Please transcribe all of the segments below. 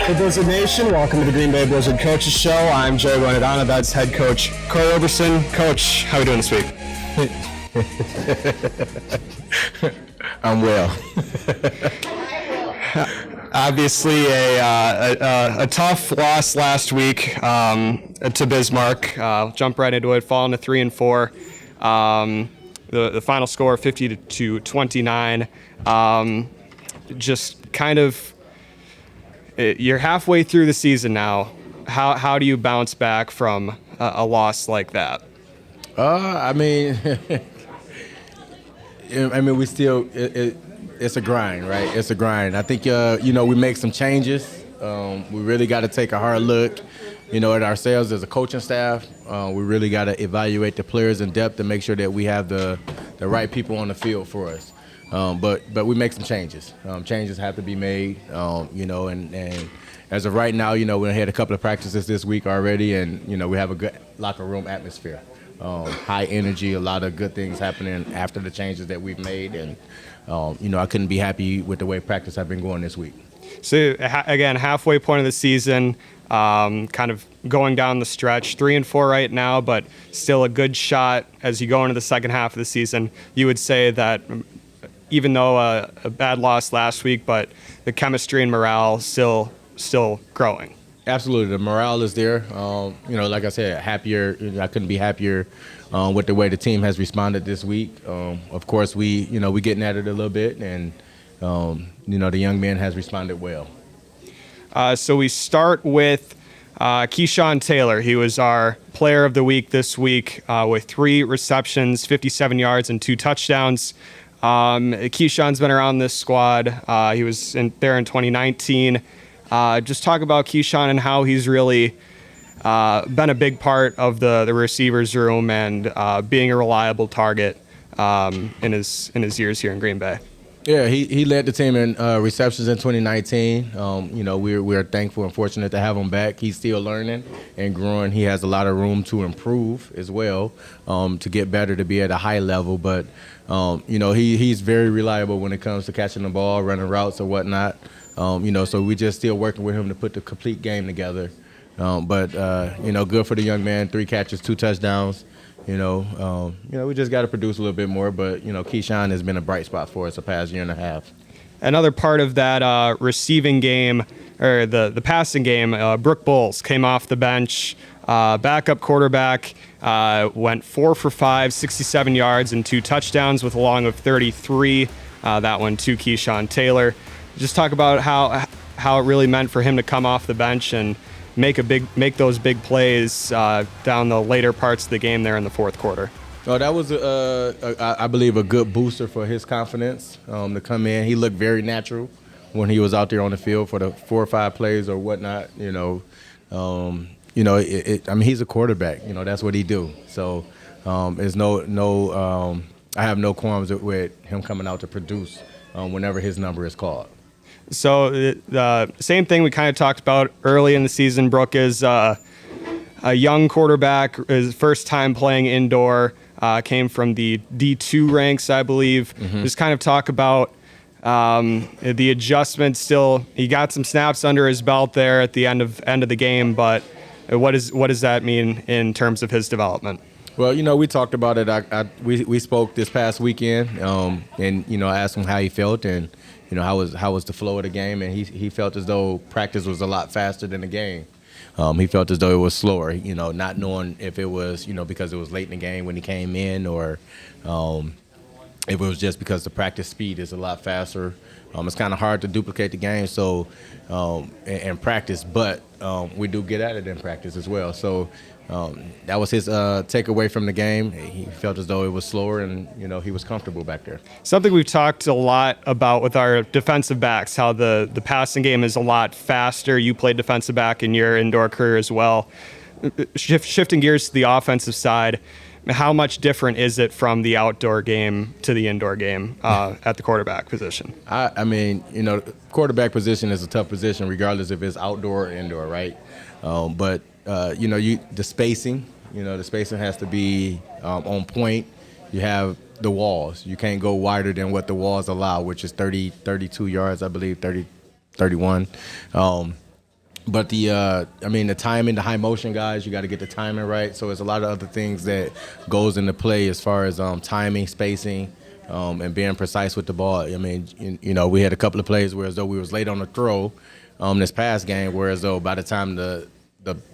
Hey Blizzard Nation, welcome to the Green Bay Blizzard Coaches Show. I'm Joey Bonadonna, that's head coach Roberson. Coach, how are we doing this week? I'm well. Obviously, a tough loss last week to Bismarck. Jump right into it, falling to 3-4. The final score 50-29. Just kind of, you're halfway through the season now. How do you bounce back from a loss like that? We still. It's a grind, right? It's a grind. I think we make some changes. We really got to take a hard look, at ourselves as a coaching staff. We really got to evaluate the players in depth and make sure that we have the right people on the field for us. But we make some changes. Changes have to be made, and as of right now, we had a couple of practices this week already, and, we have a good locker room atmosphere. High energy, a lot of good things happening after the changes that we've made, and, I couldn't be happy with the way practice have been going this week. So, again, halfway point of the season, kind of going down the stretch, 3-4 right now, but still a good shot as you go into the second half of the season. You would say that even though a bad loss last week, but the chemistry and morale still growing. Absolutely, the morale is there. Like I said, happier. I couldn't be happier with the way the team has responded this week. Of course, we getting at it a little bit, and the young man has responded well. So we start with Keyshawn Taylor. He was our player of the week this week with 3 receptions, 57 yards, and 2 touchdowns. Keyshawn's been around this squad. He was there in 2019. Just talk about Keyshawn and how he's really been a big part of the receivers room and being a reliable target in his years here in Green Bay. Yeah, he led the team in receptions in 2019. We're thankful and fortunate to have him back. He's still learning and growing. He has a lot of room to improve as well, to get better, to be at a high level. But he's very reliable when it comes to catching the ball, running routes or whatnot. So we just still working with him to put the complete game together. But good for the young man. 3 catches, 2 touchdowns. We just got to produce a little bit more. But, Keyshawn has been a bright spot for us the past year and a half. Another part of that receiving game, or the passing game, Brooke Bowles came off the bench. Backup quarterback, went 4 for 5, 67 yards and 2 touchdowns with a long of 33. That one to Keyshawn Taylor. Just talk about how it really meant for him to come off the bench and make those big plays down the later parts of the game there in the fourth quarter. Oh, that was, I believe, a good booster for his confidence to come in. He looked very natural when he was out there on the field for the 4 or 5 plays or whatnot. He's a quarterback. That's what he do. So there's I have no qualms with him coming out to produce whenever his number is called. So the same thing we kind of talked about early in the season, Brooke, is a young quarterback, his first time playing indoor, came from the D2 ranks, I believe. Mm-hmm. Just kind of talk about the adjustment still. He got some snaps under his belt there at the end of the game, but what does that mean in terms of his development? Well, we talked about it. We spoke this past weekend, and I asked him how he felt and how was the flow of the game, and he felt as though practice was a lot faster than the game. He felt as though it was slower, not knowing if it was because it was late in the game when he came in, or if it was just because the practice speed is a lot faster. It's kind of hard to duplicate the game, so in practice, but we do get at it in practice as well. So. That was his takeaway from the game. He felt as though it was slower, and he was comfortable back there. Something we've talked a lot about with our defensive backs, how the passing game is a lot faster. You played defensive back in your indoor career as well. Shifting gears to the offensive side, how much different is it from the outdoor game to the indoor game at the quarterback position? Quarterback position is a tough position regardless if it's outdoor or indoor, right? But the spacing, the spacing has to be on point. You have the walls. You can't go wider than what the walls allow, which is 32 yards, I believe, 30, 31. But the timing, the high motion guys, you got to get the timing right. So there's a lot of other things that goes into play as far as timing, spacing, and being precise with the ball. I mean, we had a couple of plays where as though we was late on the throw this past game, whereas though by the time the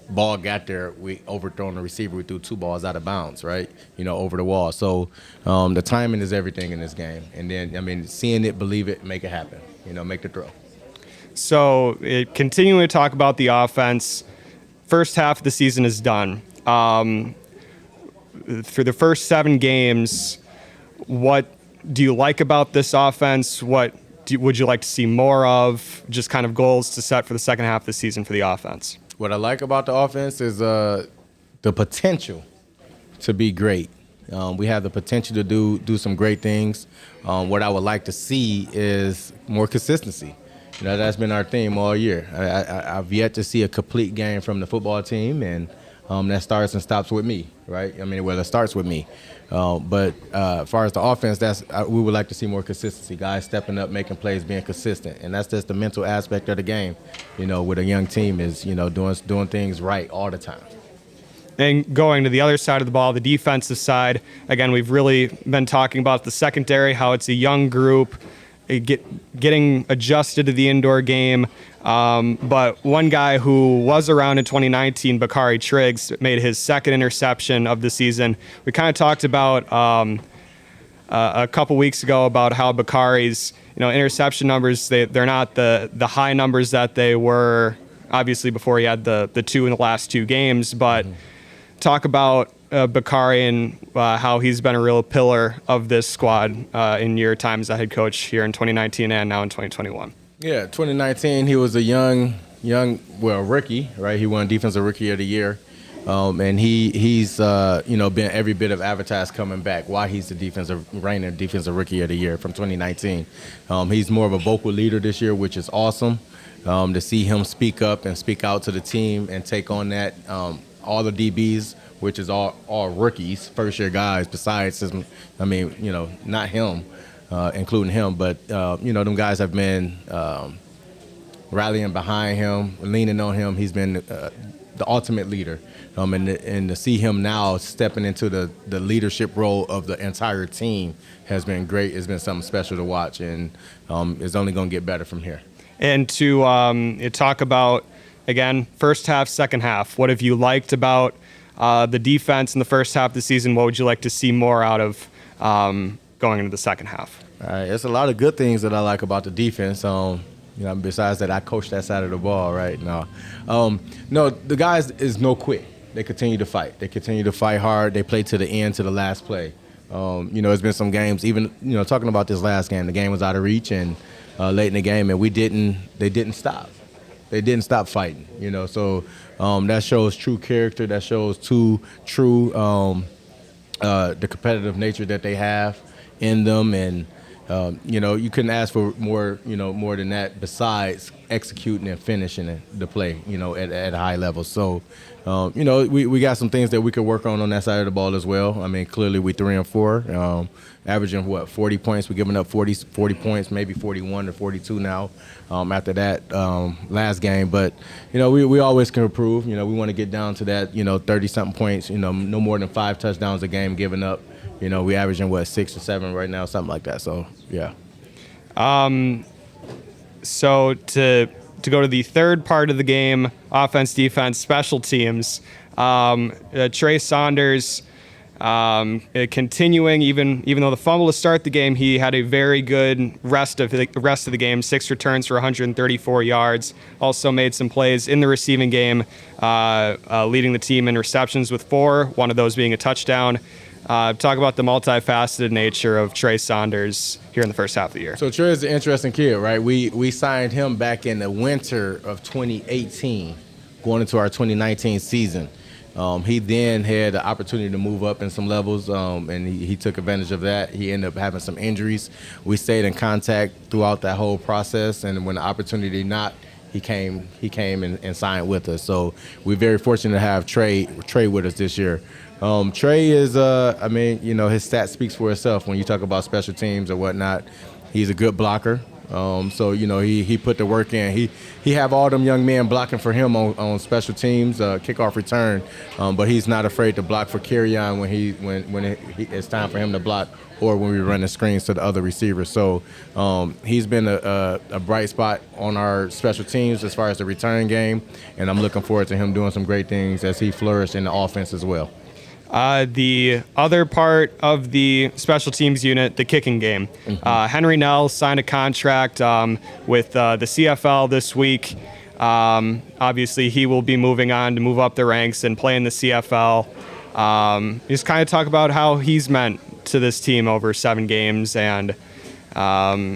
ball got there, we overthrown the receiver. We threw 2 balls out of bounds, right? Over the wall. So the timing is everything in this game. And then, seeing it, believe it, make it happen. Make the throw. So continuing to talk about the offense, first half of the season is done. For the first 7 games, what do you like about this offense? What would you like to see more of? Just kind of goals to set for the second half of the season for the offense. What I like about the offense is the potential to be great. We have the potential to do some great things. What I would like to see is more consistency. That's been our theme all year. I've yet to see a complete game from the football team, and that starts and stops with me, right? It starts with me. But as far as the offense, we would like to see more consistency. Guys stepping up, making plays, being consistent, and that's just the mental aspect of the game. With a young team is doing things right all the time. And going to the other side of the ball, the defensive side, again, we've really been talking about the secondary, how it's a young group, getting adjusted to the indoor game. But one guy who was around in 2019, Bakari Triggs, made his second interception of the season. We kind of talked about a couple weeks ago about how Bakari's interception numbers, they're not the high numbers that they were obviously before he had the 2 in the last 2 games. But talk about Bakari and how he's been a real pillar of this squad in your time as a head coach here in 2019 and now in 2021. Yeah, 2019, he was a young rookie, right? He won Defensive Rookie of the Year. And he's been every bit of advertised coming back. Why he's the reigning Defensive Rookie of the Year from 2019. He's more of a vocal leader this year, which is awesome. To see him speak up and speak out to the team and take on that. All the DBs, which is all rookies, first-year guys. Besides, not him, including him, but them guys have been rallying behind him, leaning on him. He's been the ultimate leader, and to see him now stepping into the leadership role of the entire team has been great. It's been something special to watch, and it's only going to get better from here. And to talk about, again, first half, second half, what have you liked about the defense in the first half of the season? What would you like to see more out of going into the second half? All right, there's a lot of good things that I like about the defense. Besides that, I coach that side of the ball, right? No, the guys is no quit. They continue to fight. They continue to fight hard. They play to the end, to the last play. There's been some games, even talking about this last game, the game was out of reach and late in the game, and they didn't stop. They didn't stop fighting, So that shows true character. That shows true the competitive nature that they have in them, and you couldn't ask for more than that. Besides executing and finishing the play, at a high level. So, we got some things that we could work on that side of the ball as well. Clearly we 3-4, averaging 40 points. We're giving up 40 points, maybe 41 or 42 now. After that last game, but we always can improve. We want to get down to that 30-something points. No more than 5 touchdowns a game given up. We averaging 6 or 7 right now, something like that. So yeah. So to go to the third part of the game, offense, defense, special teams. Trey Saunders. Continuing, even though the fumble to start the game, he had a very good rest of the game. 6 returns for 134 yards. Also made some plays in the receiving game, leading the team in receptions with 4. One of those being a touchdown. Talk about the multifaceted nature of Trey Saunders here in the first half of the year. So Trey is an interesting kid, right? We signed him back in the winter of 2018, going into our 2019 season. He then had the opportunity to move up in some levels, and he took advantage of that. He ended up having some injuries. We stayed in contact throughout that whole process, and when the opportunity knocked, he came and signed with us. So we're very fortunate to have Trey with us this year. Trey is, his stat speaks for itself when you talk about special teams or whatnot. He's a good blocker. So he put the work in. He have all them young men blocking for him on special teams, kickoff return, but he's not afraid to block for carry on when it's time for him to block, or when we run the screens to the other receivers. So he's been a bright spot on our special teams as far as the return game, and I'm looking forward to him doing some great things as he flourished in the offense as well. The other part of the special teams unit, the kicking game. Henry Nell signed a contract with the CFL this week. Obviously, he will be moving on to move up the ranks and play in the CFL. Just kind of talk about how he's meant to this team over 7 games, and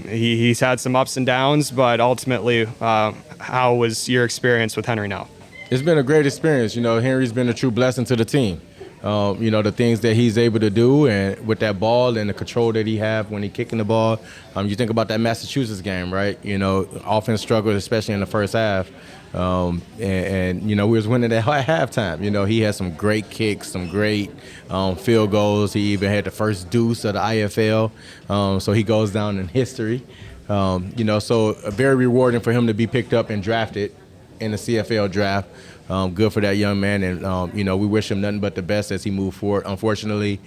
he's had some ups and downs, but ultimately, how was your experience with Henry Nell? It's been a great experience. Henry's been a true blessing to the team. The things that he's able to do and with that ball and the control that he have when he's kicking the ball. You think about that Massachusetts game, right? Offense struggled, especially in the first half. And we was winning at halftime. He had some great kicks, some great field goals. He even had the first deuce of the IFL. So he goes down in history. So very rewarding for him to be picked up and drafted in the CFL draft. Good for that young man, and we wish him nothing but the best as he moved forward. Unfortunately,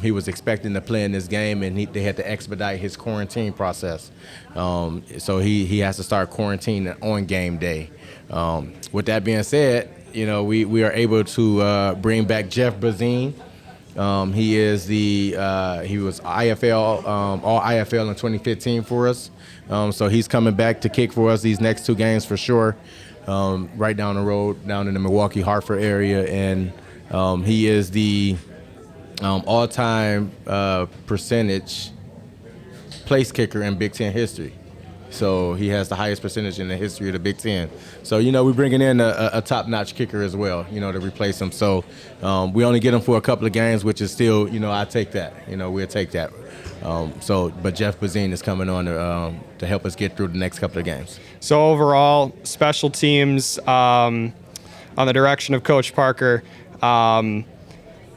he was expecting to play in this game, and they had to expedite his quarantine process. So he has to start quarantining on game day. With that being said, we are able to bring back Jeff Brazine. He was IFL, all IFL in 2015 for us. So he's coming back to kick for us these next 2 games for sure. Right down the road, down in the Milwaukee-Hartford area, and he is the all-time percentage place kicker in Big Ten history. So he has the highest percentage in the history of the Big Ten. So, we're bringing in a top-notch kicker as well, to replace him. So we only get him for a couple of games, which is still, I take that. We'll take that. But Jeff Brazine is coming on to help us get through the next couple of games. So overall, special teams on the direction of Coach Parker. Same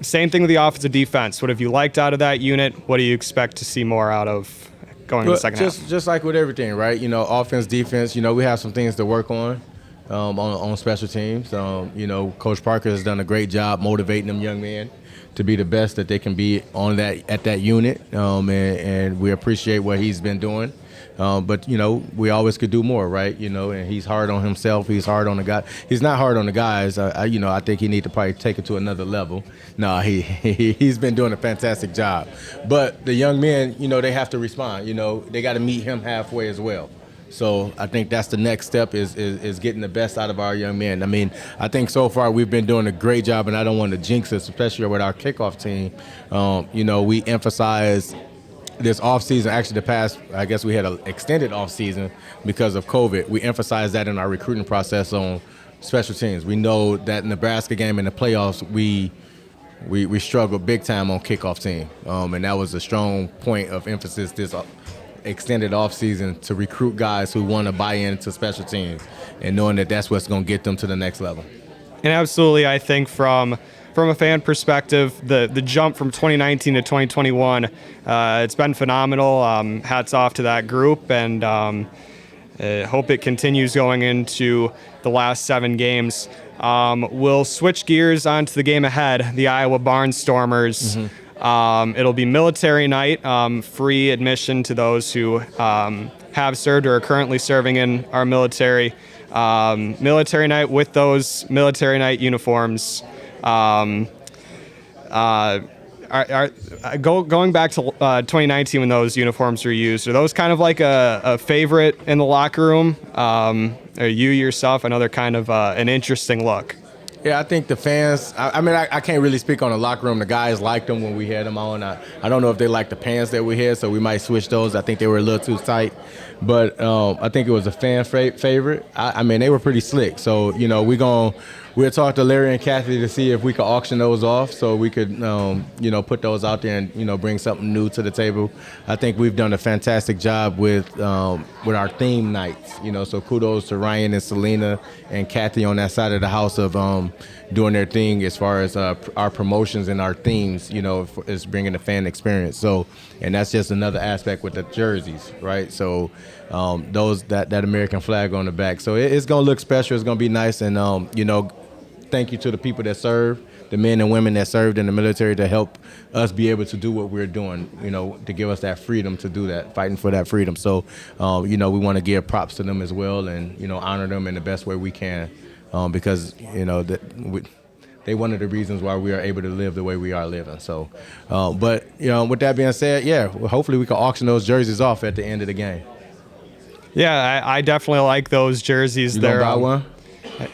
thing with the offensive defense. What have you liked out of that unit? What do you expect to see more out of going in the second half? Just like with everything, right? Offense, defense. We have some things to work on special teams. Coach Parker has done a great job motivating them young men to be the best that they can be at that unit, and we appreciate what he's been doing. But we always could do more, right? And he's hard on himself. He's hard on the guy. He's not hard on the guys. I think he need to probably take it to another level. No, he's been doing a fantastic job. But the young men, they have to respond. They got to meet him halfway as well. So I think that's the next step is getting the best out of our young men. I think so far we've been doing a great job, and I don't want to jinx us, especially with our kickoff team. We emphasize this offseason, actually the past, I guess we had an extended offseason because of COVID. We emphasize that in our recruiting process on special teams. We know that Nebraska game in the playoffs, we struggled big time on kickoff team. And that was a strong point of emphasis this extended offseason to recruit guys who want to buy into special teams and knowing that that's what's going to get them to the next level. And absolutely, I think from a fan perspective, the jump from 2019 to 2021, it's been phenomenal. Hats off to that group, and hope it continues going into the last 7 games. We'll switch gears onto the game ahead, the Iowa Barnstormers. It'll be military night, free admission to those who have served or are currently serving in our military. Military night with those military night uniforms. Going back to 2019 when those uniforms were used, are those kind of like a favorite in the locker room? Are you yourself? I know they're kind of an interesting look. Yeah, I think the fans, I can't really speak on the locker room. The guys liked them when we had them on. I don't know if they liked the pants that we had, so we might switch those. I think they were a little too tight. But I think it was a fan favorite. They were pretty slick. So, we'll talk to Larry and Kathy to see if we could auction those off so we could, put those out there and, bring something new to the table. I think we've done a fantastic job with our theme nights, so kudos to Ryan and Selena and Kathy on that side of the house of, doing their thing as far as our promotions and our themes, is bringing the fan experience. So, and that's just another aspect with the jerseys, right? So, that American flag on the back. So it's going to look special. It's going to be nice. And, thank you to the people that serve, the men and women that served in the military to help us be able to do what we're doing, to give us that freedom to do that, fighting for that freedom. So, we want to give props to them as well and, honor them in the best way we can because, they one of the reasons why we are able to live the way we are living. So, but, with that being said, hopefully we can auction those jerseys off at the end of the game. Yeah, I definitely like those jerseys. You gonna buy one?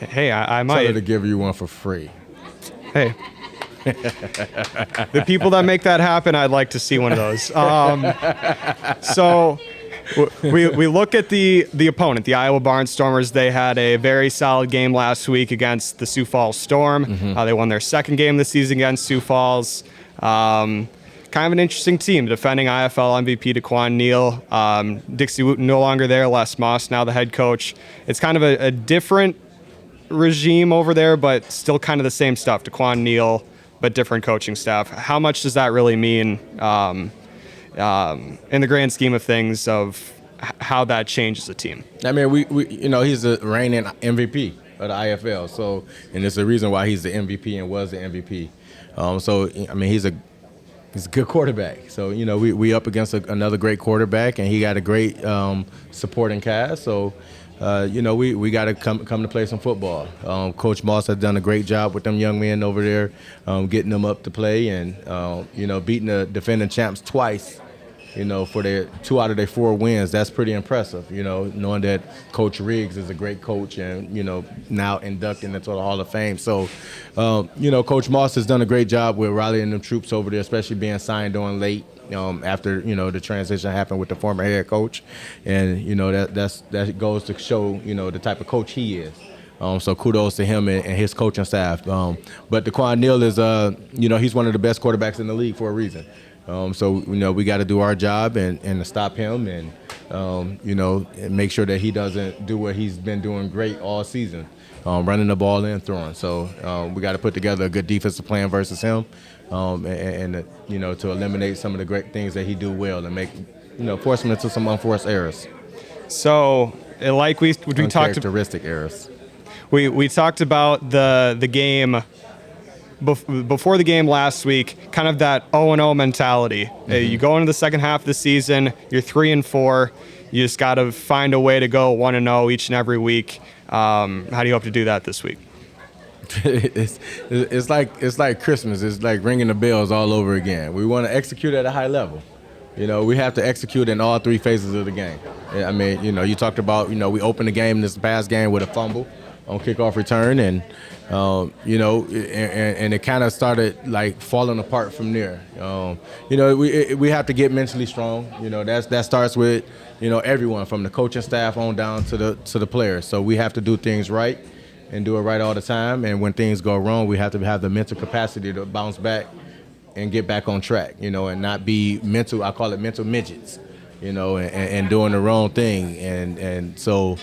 Hey, I might. Tell her to give you one for free. Hey. The people that make that happen, I'd like to see one of those. So we look at the opponent, the Iowa Barnstormers. They had a very solid game last week against the Sioux Falls Storm. Mm-hmm. They won their second game this season against Sioux Falls. Kind of an interesting team. Defending IFL MVP Daquan Neal. Dixie Wooten no longer there. Les Moss now the head coach. It's kind of a different regime over there, but still kind of the same stuff. Daquan Neal, but different coaching staff. How much does that really mean in the grand scheme of things of how that changes the team? I mean, we he's the reigning MVP of the IFL, so and it's the reason why he's the MVP and was the MVP. So I mean, he's a good quarterback. So we up against another great quarterback, and he got a great supporting cast. So. We got to come to play some football. Coach Moss has done a great job with them young men over there, getting them up to play and, beating the defending champs twice, for their 2 out of their 4 wins. That's pretty impressive, knowing that Coach Riggs is a great coach and, now inducted into the Hall of Fame. So, Coach Moss has done a great job with rallying them troops over there, especially being signed on late. After the transition happened with the former head coach, and that goes to show the type of coach he is. So kudos to him and his coaching staff. But Daquan Neal is he's one of the best quarterbacks in the league for a reason. So we got to do our job and stop him and and make sure that he doesn't do what he's been doing great all season, running the ball and throwing. So we got to put together a good defensive plan versus him. And to eliminate some of the great things that he do well and make, force him into some unforced errors. So, like we talked about, uncharacteristic errors. We talked about the game before the game last week, kind of that 0-0 mentality. Mm-hmm. You go into the second half of the season, you're 3-4. You just got to find a way to go 1-0 each and every week. How do you hope to do that this week? It's like Christmas. It's like ringing the bells all over again. We want to execute at a high level. We have to execute in all 3 phases of the game. I mean, you talked about, we opened the game this past game with a fumble on kickoff return, and and it kind of started like falling apart from there. We have to get mentally strong. That starts with everyone from the coaching staff on down to the players. So we have to do things right. And do it right all the time. And when things go wrong, we have to have the mental capacity to bounce back and get back on track, and not be mental, I call it mental midgets, and doing the wrong thing. And so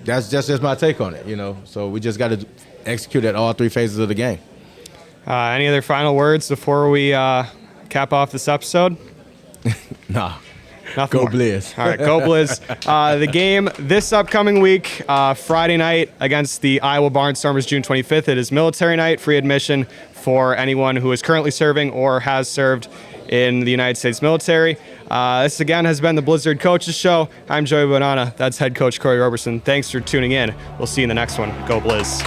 that's just my take on it, So we just got to execute at all 3 phases of the game. Any other final words before we cap off this episode? Nah. Nothing Go more. Blizz. All right, go Blizz. The game this upcoming week, Friday night against the Iowa Barnstormers, June 25th. It is military night, free admission for anyone who is currently serving or has served in the United States military. This again has been the Blizzard Coaches Show. I'm Joey Bonadonna. That's head coach Corey Roberson. Thanks for tuning in. We'll see you in the next one. Go Blizz.